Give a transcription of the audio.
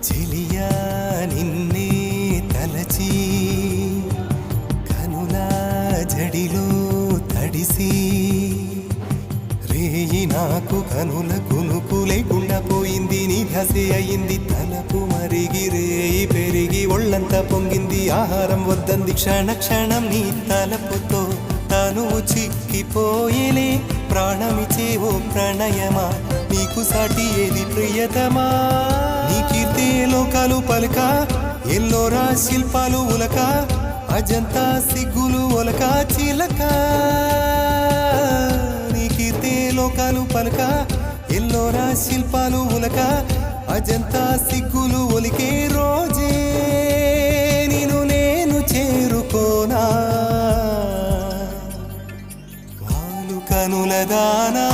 చెలియా నిన్నే తలచి కనుల జడిలో తడిసి రేయి నాకు కనుల కునుకు లేకుండా పోయింది నీ ధ్యాసే అయింది తలపు మరిగి రేయి పెరిగి ఒళ్ళంతా పొంగింది ఆహారం వద్దంది క్షణ క్షణం నీ తలపుతో తనువు చిక్కిపోయేలే ప్రాణమిచే ఓ ప్రణయమా నీకు సాటి ఏది ప్రియతమా నీ కీర్తే లోకాలు పలక ఎల్లోరా శిల్పాలు ఉలక అజంతా సిగ్గులు ఒలక చిలక నీ కీర్తే లోకాలు పలక ఎల్లోరా శిల్పాలు ఉలక అజంతా సిగ్గులు ఒలికే రోజే నిన్ను నేను చేరుకోనా వాలు కనుల దానా